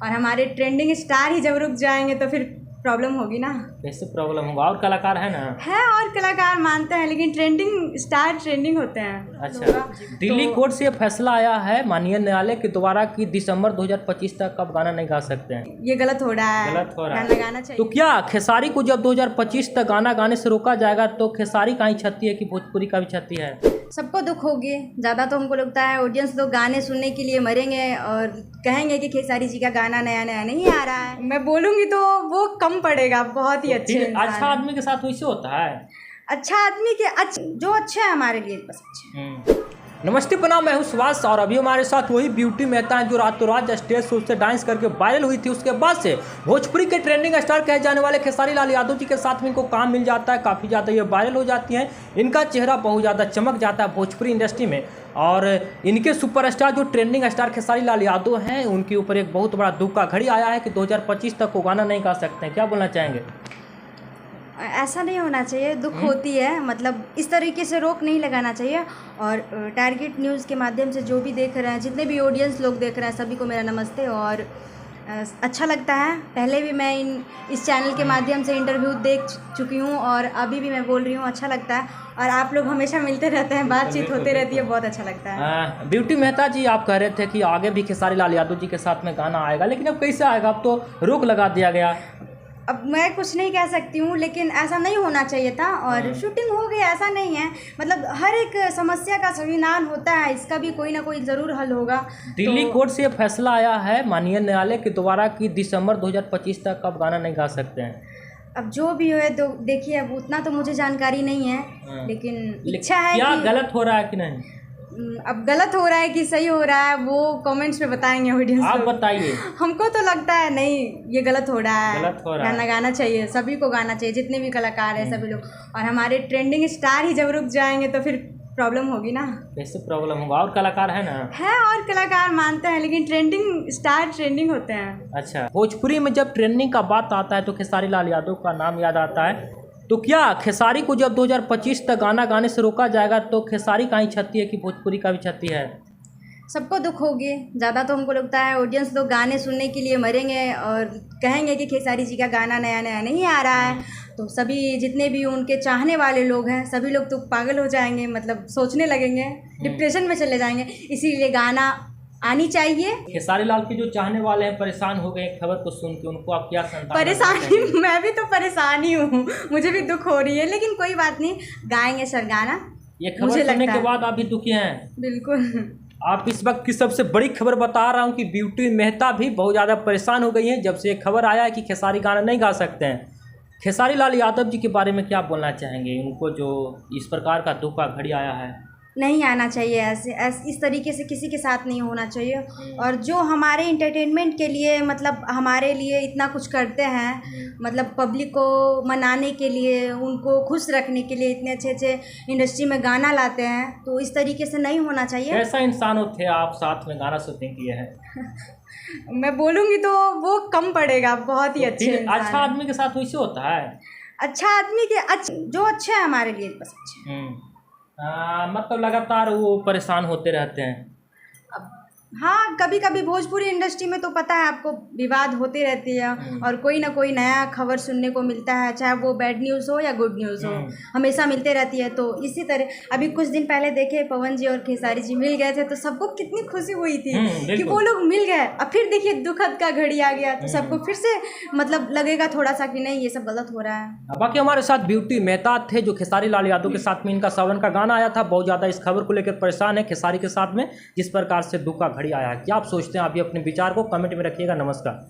और हमारे trending star ही जब रुक जाएंगे तो फिर प्रॉब्लम होगी ना। कैसे प्रॉब्लम होगा? और कलाकार है ना? है, और कलाकार मानते हैं, लेकिन ट्रेंडिंग होते हैं। अच्छा, दिल्ली कोर्ट से फैसला आया है माननीय न्यायालय के द्वारा कि दिसंबर 2025 तक अब गाना नहीं गा सकते हैं। ये गलत हो रहा है, गलत हो रहा है। गाना गाना चाहिए। तो क्या खेसारी को जब 2025 तक गाना गाने से रोका जाएगा तो खेसारी का ही क्षति है कि भोजपुरी का भी क्षति है? सबको दुख होगी। ज़्यादा तो हमको लगता है ऑडियंस लोग गाने सुनने के लिए मरेंगे और कहेंगे कि खेसारी जी का गाना नया नया नहीं आ रहा है। मैं बोलूँगी तो वो कम पड़ेगा। बहुत ही अच्छे अच्छा आदमी के साथ वैसे होता है। अच्छा आदमी के जो अच्छे हैं हमारे लिए बस अच्छे। नमस्ते प्रणाम, मैं हूँ सुभाष और अभी हमारे साथ वही ब्यूटी मेहता हैं जो रातों रात स्टेज शो से डांस करके वायरल हुई थी। उसके बाद से भोजपुरी के ट्रेंडिंग स्टार कहे जाने वाले खेसारी लाल यादव जी के साथ में इनको काम मिल जाता है। काफ़ी ज़्यादा ये वायरल हो जाती हैं। इनका चेहरा बहुत ज़्यादा चमक जाता है भोजपुरी इंडस्ट्री में। और इनके सुपरस्टार जो ट्रेंडिंग स्टार खेसारी लाल यादव हैं, उनके ऊपर एक बहुत बड़ा दुख का घड़ी आया है कि 2025 तक वो गाना नहीं गा सकते हैं। क्या बोलना चाहेंगे? ऐसा नहीं होना चाहिए, दुख होती है, मतलब इस तरीके से रोक नहीं लगाना चाहिए। और टारगेट न्यूज़ के माध्यम से जो भी देख रहे हैं, जितने भी ऑडियंस लोग देख रहे हैं, सभी को मेरा नमस्ते। और अच्छा लगता है, पहले भी मैं इस चैनल के माध्यम से इंटरव्यू देख चुकी हूँ और अभी भी मैं बोल रही हूँ, अच्छा लगता है। और आप लोग हमेशा मिलते रहते हैं, बातचीत होती रहती है, बहुत अच्छा लगता है। ब्यूटी मेहता जी, आप कह रहे थे कि आगे भी खेसारी लाल यादव जी के साथ में गाना आएगा, लेकिन अब कैसे आएगा? अब तो रोक लगा दिया गया। अब मैं कुछ नहीं कह सकती हूँ, लेकिन ऐसा नहीं होना चाहिए था। और शूटिंग हो गई, ऐसा नहीं है, मतलब हर एक समस्या का संविधान होता है, इसका भी कोई ना कोई ज़रूर हल होगा। दिल्ली कोर्ट से फैसला आया है माननीय न्यायालय के द्वारा कि दिसंबर 2025 तक अब गाना नहीं गा सकते हैं। अब जो भी है तो देखिए, अब उतना तो मुझे जानकारी नहीं है, लेकिन इच्छा है क्या कि गलत हो रहा है कि नहीं? अब गलत हो रहा है कि सही हो रहा है वो कमेंट्स में बताएंगे ऑडियंस। आप बताइए। हमको तो लगता है नहीं, ये गलत हो रहा है। गलत हो रहा है। गाना गाना चाहिए, सभी को गाना चाहिए, जितने भी कलाकार हैं सभी लोग। और हमारे ट्रेंडिंग स्टार ही जब रुक जाएंगे तो फिर प्रॉब्लम होगी ना। कैसे प्रॉब्लम होगा? और कलाकार है ना? है, और कलाकार मानते हैं, लेकिन ट्रेंडिंग होते हैं। अच्छा, भोजपुरी में जब ट्रेंडिंग का बात आता है तो खेसारी लाल यादव का नाम याद आता है। तो क्या खेसारी को जब 2025 तक गाना गाने से रोका जाएगा तो खेसारी का ही क्षति है कि भोजपुरी का भी क्षति है? सबको दुख होगी। ज़्यादा तो हमको लगता है ऑडियंस लोग गाने सुनने के लिए मरेंगे और कहेंगे कि खेसारी जी का गाना नया नया नहीं आ रहा है। तो सभी जितने भी उनके चाहने वाले लोग हैं, सभी लोग तो पागल हो जाएंगे, मतलब सोचने लगेंगे, डिप्रेशन में चले जाएंगे। इसीलिए गाना आनी चाहिए। खेसारी लाल के जो चाहने वाले हैं परेशान हो गए खबर को सुन के, उनको आप क्या संदेश? परेशानी मैं भी तो परेशान ही हूँ, मुझे भी दुख हो रही है, लेकिन कोई बात नहीं, गाएंगे सर गाना। ये खबर सुनने के बाद आप भी दुखी हैं? बिल्कुल। आप इस वक्त की सबसे बड़ी खबर बता रहा हूँ कि ब्यूटी मेहता भी बहुत ज़्यादा परेशान हो गई हैं जब से खबर आया है कि खेसारी गाना नहीं गा सकते हैं। खेसारी लाल यादव जी के बारे में क्या बोलना चाहेंगे? उनको जो इस प्रकार का दुख का घड़ी आया है, नहीं आना चाहिए, ऐसे इस तरीके से किसी के साथ नहीं होना चाहिए। और जो हमारे इंटरटेनमेंट के लिए, मतलब हमारे लिए इतना कुछ करते हैं, मतलब पब्लिक को मनाने के लिए, उनको खुश रखने के लिए इतने अच्छे अच्छे इंडस्ट्री में गाना लाते हैं, तो इस तरीके से नहीं होना चाहिए। कैसा इंसान थे आप, साथ में गाना शूटिंग किए हैं? मैं बोलूँगी तो वो कम पड़ेगा। बहुत ही अच्छे। अच्छा आदमी के साथ वैसे होता है। अच्छा आदमी के जो अच्छे हैं हमारे लिए बस अच्छे। मतलब लगातार वो परेशान होते रहते हैं। अब हाँ, कभी कभी भोजपुरी इंडस्ट्री में तो पता है आपको, विवाद होते रहती है और कोई ना कोई नया खबर सुनने को मिलता है, चाहे वो बैड न्यूज़ हो या गुड न्यूज़ हो, हमेशा मिलते रहती है। तो इसी तरह अभी कुछ दिन पहले देखे, पवन जी और खेसारी जी मिल गए थे, तो सबको कितनी खुशी हुई थी कि वो लोग मिल गए। अब फिर देखिए दुखद का घड़ी आ गया, तो सबको फिर से मतलब लगेगा थोड़ा सा कि नहीं, ये सब गलत हो रहा है। बाकी हमारे साथ ब्यूटी मेहता थे जो खेसारी लाल यादव के साथ में इनका सावन का गाना आया था। बहुत ज़्यादा इस खबर को लेकर परेशान है खेसारी के साथ में, जिस प्रकार से दुख का घड़ी आया है। क्या आप सोचते हैं? आप भी अपने विचार को कमेंट में रखिएगा। नमस्कार।